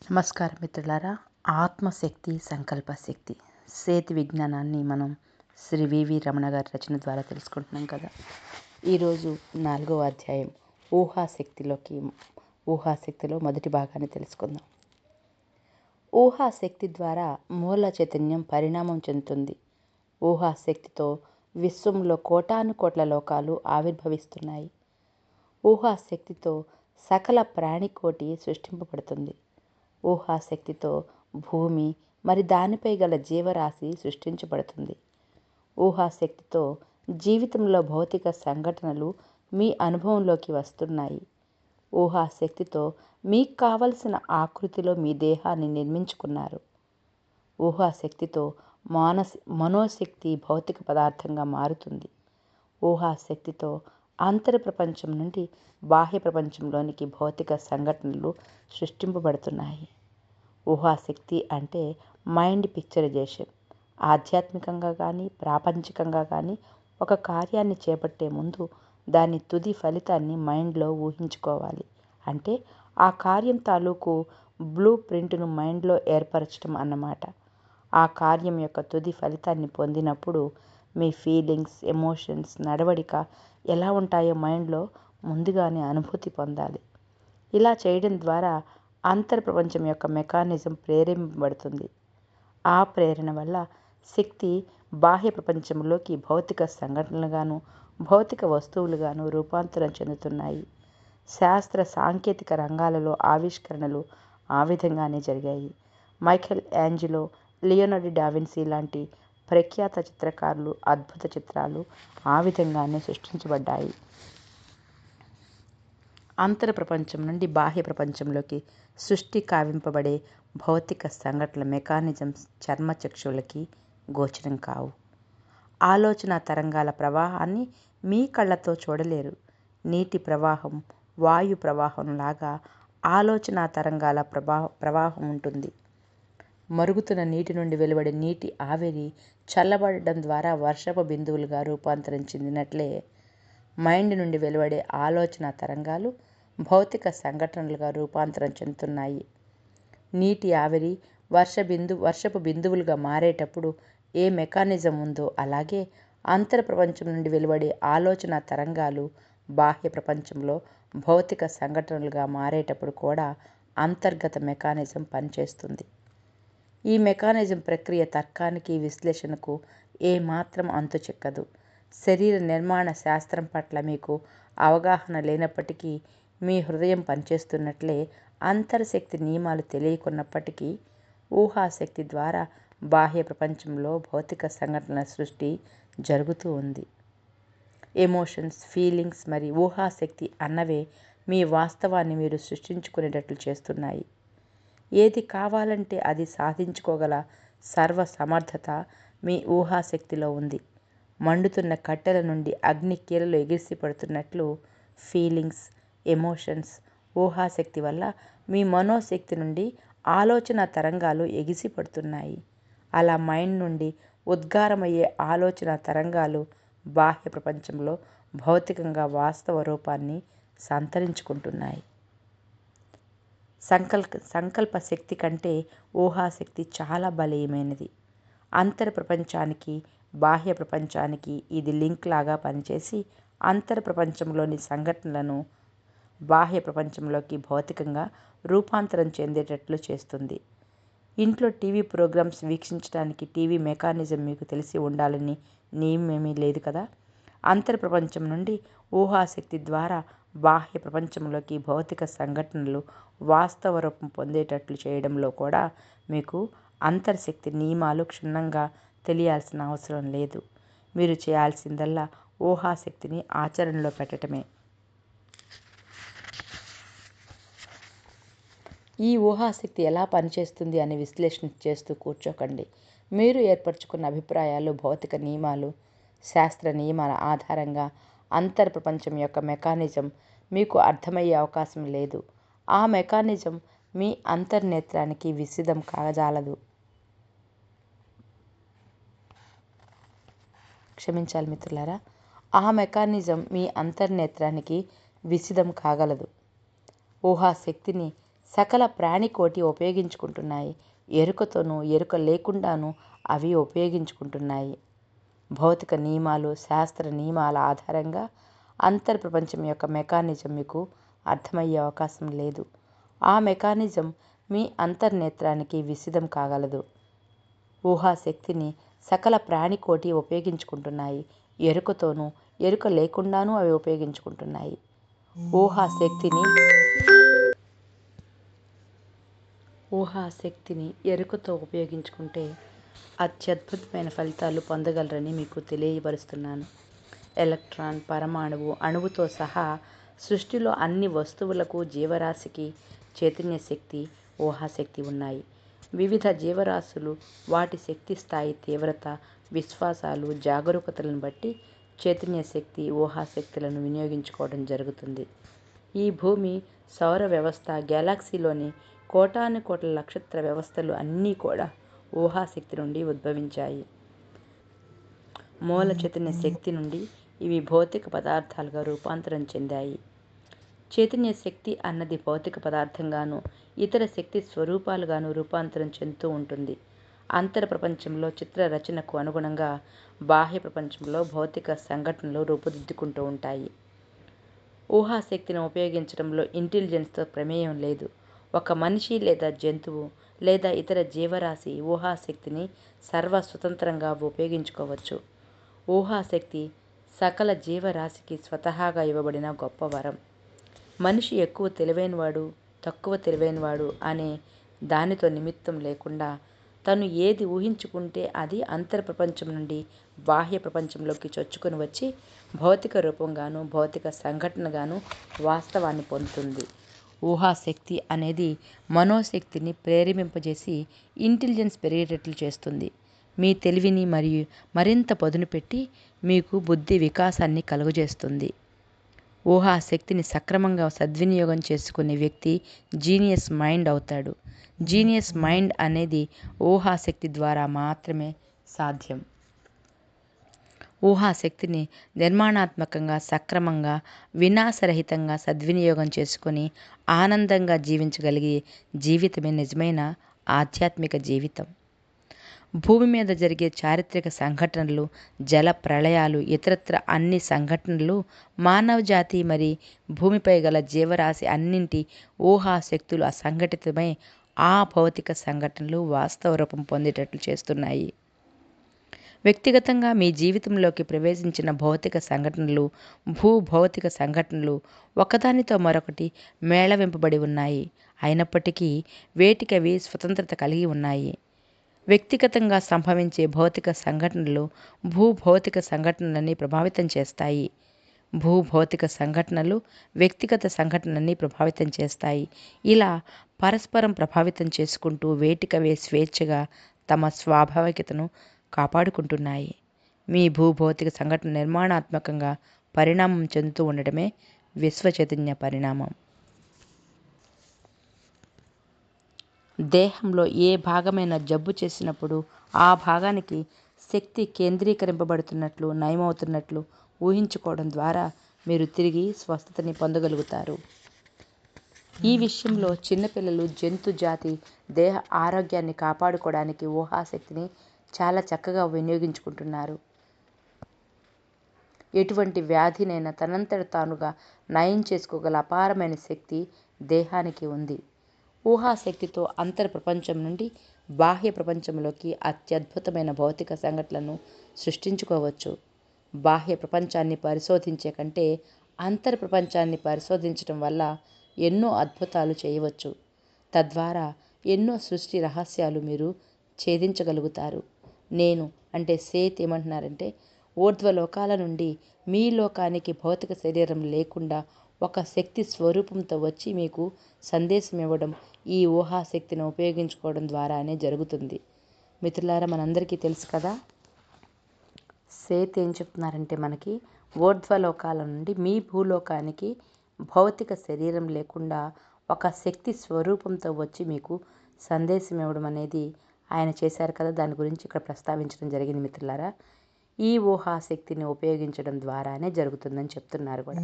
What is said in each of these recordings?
నమస్కారం మిత్రులారా. ఆత్మశక్తి, సంకల్పశక్తి సేతు విజ్ఞానాన్ని మనం శ్రీ వివి రమణ గారి రచన ద్వారా తెలుసుకుంటున్నాం కదా. ఈరోజు 4వ అధ్యాయం ఊహాశక్తిలో మొదటి భాగాన్ని తెలుసుకుందాం. ఊహాశక్తి ద్వారా మూల చైతన్యం పరిణామం చెందుతుంది. ఊహాశక్తితో విశ్వంలో కోటాను కోట్ల లోకాలు ఆవిర్భవిస్తున్నాయి. ఊహాశక్తితో సకల ప్రాణికోటి సృష్టింపబడుతుంది. ఊహాశక్తితో భూమి మరి దానిపై గల జీవరాశి సృష్టించబడుతుంది. ఊహాశక్తితో జీవితంలో భౌతిక సంఘటనలు మీ అనుభవంలోకి వస్తున్నాయి. ఊహాశక్తితో మీకు కావలసిన ఆకృతిలో మీ దేహాన్ని నిర్మించుకున్నారు. ఊహాశక్తితో మనోశక్తి భౌతిక పదార్థంగా మారుతుంది. ఊహాశక్తితో అంతర ప్రపంచం నుండి బాహ్య ప్రపంచంలోనికి భౌతిక సంఘటనలు సృష్టింపబడుతున్నాయి. ఊహాశక్తి అంటే మైండ్ పిక్చరైజేషన్. ఆధ్యాత్మికంగా కానీ ప్రాపంచికంగా కానీ ఒక కార్యాన్ని చేపట్టే ముందు దాని తుది ఫలితాన్ని మైండ్లో ఊహించుకోవాలి. అంటే ఆ కార్యం తాలూకు బ్లూ ప్రింట్ను మైండ్లో ఏర్పరచడం అన్నమాట. ఆ కార్యం యొక్క తుది ఫలితాన్ని పొందినప్పుడు మీ ఫీలింగ్స్, ఎమోషన్స్, నడవడిక ఎలా ఉంటాయో మైండ్లో ముందుగానే అనుభూతి పొందాలి. ఇలా చేయడం ద్వారా అంతర్ ప్రపంచం యొక్క మెకానిజం ప్రేరేపింపబడుతుంది. ఆ ప్రేరణ వల్ల శక్తి బాహ్య ప్రపంచంలోకి భౌతిక సంఘటనలుగాను భౌతిక వస్తువులుగాను రూపాంతరం చెందుతున్నాయి. శాస్త్ర సాంకేతిక రంగాలలో ఆవిష్కరణలు ఆ విధంగానే జరిగాయి. మైఖేల్ యాంజిలో, లియోనార్డో డావిన్సీ లాంటి ప్రఖ్యాత చిత్రకారులు అద్భుత చిత్రాలు ఆ విధంగానే సృష్టించబడ్డాయి. అంతర ప్రపంచం నుండి బాహ్య ప్రపంచంలోకి సృష్టి కావింపబడే భౌతిక సంఘటనల మెకానిజమ్స్ చర్మచక్షువులకి గోచరం కావు. ఆలోచన తరంగాల ప్రవాహాన్ని మీ కళ్ళతో చూడలేరు. నీటి ప్రవాహం, వాయు ప్రవాహం లాగా ఆలోచన తరంగాల ప్రవాహం ఉంటుంది. మరుగుతున్న నీటి నుండి వెలువడే నీటి ఆవిరి చల్లబడడం ద్వారా వర్షపు బిందువులుగా రూపాంతరం చెందినట్లే మైండ్ నుండి వెలువడే ఆలోచన తరంగాలు భౌతిక సంఘటనలుగా రూపాంతరం చెందుతున్నాయి. నీటి ఆవిరి వర్షపు బిందువులుగా మారేటప్పుడు ఏ మెకానిజం ఉందో అలాగే అంతర ప్రపంచం నుండి వెలువడే ఆలోచన తరంగాలు బాహ్య ప్రపంచంలో భౌతిక సంఘటనలుగా మారేటప్పుడు కూడా అంతర్గత మెకానిజం పనిచేస్తుంది. ఈ మెకానిజం ప్రక్రియ తర్కానికి, విశ్లేషణకు ఏమాత్రం అంతు చిక్కదు. శరీర నిర్మాణ శాస్త్రం పట్ల మీకు అవగాహన లేనప్పటికీ మీ హృదయం పనిచేస్తున్నట్లే అంతర్శక్తి నియమాలు తెలియకున్నప్పటికీ ఊహాశక్తి ద్వారా బాహ్య ప్రపంచంలో భౌతిక సంఘటనల సృష్టి జరుగుతూ ఉంది. ఎమోషన్స్, ఫీలింగ్స్ మరి ఊహాశక్తి అన్నవే మీ వాస్తవాన్ని మీరు సృష్టించుకునేటట్లు చేస్తున్నాయి. ఏది కావాలంటే అది సాధించుకోగల సర్వ సమర్థత మీ ఊహాశక్తిలో ఉంది. మండుతున్న కట్టెల నుండి అగ్ని కీలలు ఎగిసి పడుతున్నట్లు ఫీలింగ్స్, ఎమోషన్స్, ఊహాశక్తి వల్ల మీ మనోశక్తి నుండి ఆలోచన తరంగాలు ఎగిసి పడుతున్నాయి. అలా మైండ్ నుండి ఉద్గారమయ్యే ఆలోచన తరంగాలు బాహ్య ప్రపంచంలో భౌతికంగా వాస్తవ రూపాన్ని సంతరించుకుంటున్నాయి. సంకల్ప శక్తి కంటే ఊహాశక్తి చాలా బలీయమైనది. అంతర ప్రపంచానికి, బాహ్య ప్రపంచానికి ఇది లింక్ లాగా పనిచేసి అంతర ప్రపంచంలోని సంఘటనలను బాహ్య ప్రపంచంలోకి భౌతికంగా రూపాంతరం చెందేటట్లు చేస్తుంది. ఇంట్లో టీవీ ప్రోగ్రామ్స్ వీక్షించడానికి టీవీ మెకానిజం మీకు తెలిసి ఉండాలని నియమేమీ లేదు కదా. అంతర ప్రపంచం నుండి ఊహాశక్తి ద్వారా బాహ్య ప్రపంచంలోకి భౌతిక సంఘటనలు వాస్తవ రూపం పొందేటట్లు చేయడంలో కూడా మీకు అంతర్శక్తి నియమాలు క్షుణ్ణంగా తెలియాల్సిన అవసరం లేదు. మీరు చేయాల్సిందల్లా ఊహాశక్తిని ఆచరణలో పెట్టడమే. ఈ ఊహాశక్తి ఎలా పనిచేస్తుంది అని విశ్లేషణ చేస్తూ కూర్చోకండి. మీరు ఏర్పరచుకున్న అభిప్రాయాలు, భౌతిక నియమాలు, శాస్త్ర నియమాల ఆధారంగా అంతర్ ప్రపంచం యొక్క మెకానిజం మీకు అర్థమయ్యే అవకాశం లేదు. ఆ మెకానిజం మీ అంతర్నేత్రానికి విసిదం కాగజాలదు. క్షమించాలి మిత్రులారా. ఆ మెకానిజం మీ అంతర్నేత్రానికి విసిదం కాగలదు. ఊహాశక్తిని సకల ప్రాణికోటి ఉపయోగించుకుంటున్నాయి. ఎరుకతోనూ ఎరుక లేకుండానూ అవి ఉపయోగించుకుంటున్నాయి. భౌతిక నియమాలు, శాస్త్ర నియమాల ఆధారంగా అంతర్ప్రపంచం యొక్క మెకానిజం మీకు అర్థమయ్యే అవకాశం లేదు. ఆ మెకానిజం మీ అంతర్నేత్రానికి విసిదం కాగలదు. ఊహాశక్తిని సకల ప్రాణికోటి ఉపయోగించుకుంటున్నాయి. ఎరుకతోనూ ఎరుక లేకుండానూ అవి ఉపయోగించుకుంటున్నాయి. ఊహాశక్తిని ఎరుకతో ఉపయోగించుకుంటే అత్యద్భుతమైన ఫలితాలు పొందగలరని మీకు తెలియపరుస్తున్నాను. ఎలక్ట్రాన్, పరమాణువు, అణువుతో సహా సృష్టిలో అన్ని వస్తువులకు, జీవరాశికి చైతన్య శక్తి, ఊహాశక్తి ఉన్నాయి. వివిధ జీవరాశులు వాటి శక్తి స్థాయి, తీవ్రత, విశ్వాసాలు, జాగరూకతలను బట్టి చైతన్య శక్తి, ఊహాశక్తులను వినియోగించుకోవడం జరుగుతుంది. ఈ భూమి, సౌర వ్యవస్థ, గెలాక్సీలోని కోటానుకోట్ల నక్షత్ర వ్యవస్థలు అన్నీ కూడా ఊహాశక్తి నుండి ఉద్భవించాయి. మూల చైతన్య శక్తి నుండి ఇవి భౌతిక పదార్థాలుగా రూపాంతరం చెందాయి. చైతన్య శక్తి అన్నది భౌతిక పదార్థంగానూ ఇతర శక్తి స్వరూపాలుగానూ రూపాంతరం చెందుతూ ఉంటుంది. అంతర ప్రపంచంలో చిత్ర రచనకు అనుగుణంగా బాహ్య ప్రపంచంలో భౌతిక సంఘటనలు రూపుదిద్దుకుంటూ ఉంటాయి. ఊహాశక్తిని ఉపయోగించడంలో ఇంటెలిజెన్స్తో ప్రమేయం లేదు. ఒక మనిషి లేదా జంతువు లేదా ఇతర జీవరాశి ఊహాశక్తిని సర్వస్వతంత్రంగా ఉపయోగించుకోవచ్చు. ఊహాశక్తి సకల జీవరాశికి స్వతహాగా ఇవ్వబడిన గొప్ప వరం. మనిషి ఎక్కువ తెలివైనవాడు, తక్కువ తెలివైనవాడు అనే దానితో నిమిత్తం లేకుండా తను ఏది ఊహించుకుంటే అది అంతర్ప్రపంచం నుండి బాహ్య ప్రపంచంలోకి చొచ్చుకొని వచ్చి భౌతిక రూపంగానూ భౌతిక సంఘటనగానూ వాస్తవాన్ని పొందుతుంది. ఊహాశక్తి అనేది మనోశక్తిని ప్రేరేపింపజేసి ఇంటెలిజెన్స్ పెరిగేటట్లు చేస్తుంది. మీ తెలివిని మరింత పదును పెట్టి మీకు బుద్ధి వికాసాన్ని కలుగజేస్తుంది. ఊహాశక్తిని సక్రమంగా సద్వినియోగం చేసుకునే వ్యక్తి జీనియస్ మైండ్ అవుతాడు. జీనియస్ మైండ్ అనేది ఊహాశక్తి ద్వారా మాత్రమే సాధ్యం. ఊహాశక్తిని నిర్మాణాత్మకంగా, సక్రమంగా, వినాశరహితంగా సద్వినియోగం చేసుకొని ఆనందంగా జీవించగలిగే జీవితమే నిజమైన ఆధ్యాత్మిక జీవితం. భూమి మీద జరిగే చారిత్రక సంఘటనలు, జల ప్రళయాలు, ఇతరత్ర అన్ని సంఘటనలు, మానవజాతి మరి భూమిపై గల జీవరాశి అన్నింటి ఊహాశక్తులు అసంఘటితమై ఆ భౌతిక సంఘటనలు వాస్తవ రూపం పొందేటట్లు చేస్తున్నాయి. వ్యక్తిగతంగా మీ జీవితంలోకి ప్రవేశించిన భౌతిక సంఘటనలు, భూభౌతిక సంఘటనలు ఒకదానితో మరొకటి మేళవింపబడి ఉన్నాయి. అయినప్పటికీ వేటికవి స్వతంత్రత కలిగి ఉన్నాయి. వ్యక్తిగతంగా సంభవించే భౌతిక సంఘటనలు భూభౌతిక సంఘటనలని ప్రభావితం చేస్తాయి. భూభౌతిక సంఘటనలు వ్యక్తిగత సంఘటనలని ప్రభావితం చేస్తాయి. ఇలా పరస్పరం ప్రభావితం చేసుకుంటూ వేటికవే స్వేచ్ఛగా తమ స్వాభావికతను కాపాడుకుంటున్నాయి. మీ భూభౌతిక సంఘటన నిర్మాణాత్మకంగా పరిణామం చెందుతూ ఉండటమే విశ్వచైతన్య పరిణామం. దేహంలో ఏ భాగమైనా జబ్బు చేసినప్పుడు ఆ భాగానికి శక్తి కేంద్రీకరింపబడుతున్నట్లు, నయమవుతున్నట్లు ఊహించుకోవడం ద్వారా మీరు తిరిగి స్వస్థతని పొందగలుగుతారు. ఈ విషయంలో చిన్నపిల్లలు జంతు జాతి దేహ ఆరోగ్యాన్ని కాపాడుకోవడానికి ఊహాశక్తిని చాలా చక్కగా వినియోగించుకుంటున్నారు. ఎటువంటి వ్యాధినైనా తనంతట తానుగా నయం చేసుకోగల అపారమైన శక్తి దేహానికి ఉంది. ఊహాశక్తితో అంతర్ ప్రపంచం నుండి బాహ్య ప్రపంచంలోకి అత్యద్భుతమైన భౌతిక సంఘటనలను సృష్టించుకోవచ్చు. బాహ్య ప్రపంచాన్ని పరిశోధించే కంటే అంతర్ ప్రపంచాన్ని పరిశోధించడం వల్ల ఎన్నో అద్భుతాలు చేయవచ్చు. తద్వారా ఎన్నో సృష్టి రహస్యాలు మీరు ఛేదించగలుగుతారు. నేను అంటే సేత్ ఏమంటున్నారంటే, ఊర్ధ్వలోకాల నుండి మీ లోకానికి భౌతిక శరీరం లేకుండా ఒక శక్తి స్వరూపంతో వచ్చి మీకు సందేశం ఇవ్వడం ఈ ఊహాశక్తిని ఉపయోగించుకోవడం ద్వారానే జరుగుతుంది. మిత్రులారా, మనందరికీ తెలుసు కదా, సేత్ ఏం చెప్తున్నారంటే మనకి ఊర్ధ్వలోకాల నుండి మీ భూలోకానికి భౌతిక శరీరం లేకుండా ఒక శక్తి స్వరూపంతో వచ్చి మీకు సందేశం ఇవ్వడం అనేది ఆయన చేశారు కదా, దాని గురించి ఇక్కడ ప్రస్తావించడం జరిగింది. మిత్రులారా, ఈ ఊహాశక్తిని ఉపయోగించడం ద్వారానే జరుగుతుందని చెప్తున్నారు కూడా.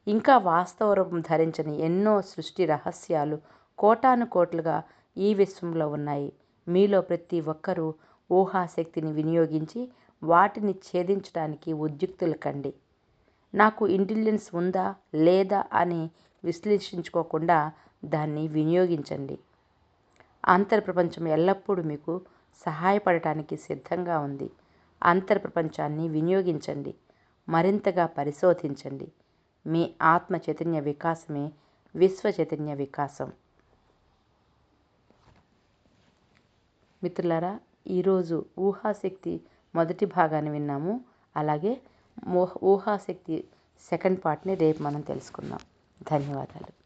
ఇంకా వాస్తవ రూపం ధరించని ఎన్నో సృష్టి రహస్యాలు కోటానుకోట్లుగా ఈ విశ్వంలో ఉన్నాయి. మీలో ప్రతి ఒక్కరూ ఊహాశక్తిని వినియోగించి వాటిని ఛేదించడానికి ఉద్యుక్తులు కండి. నాకు ఇంటెలిజెన్స్ ఉందా లేదా అని విశ్లేషించుకోకుండా దాన్ని వినియోగించండి. అంతర్ప్రపంచం ఎల్లప్పుడూ మీకు సహాయపడటానికి సిద్ధంగా ఉంది. అంతర్ప్రపంచాన్ని వినియోగించండి. మరింతగా పరిశోధించండి. మీ ఆత్మ చైతన్య వికాసమే విశ్వ చైతన్య వికాసం. మిత్రులారా, ఈరోజు ఊహాశక్తి మొదటి భాగాన్ని విన్నాము. అలాగే ఊహాశక్తి సెకండ్ పార్ట్ని రేపు మనం తెలుసుకుందాం. ధన్యవాదాలు.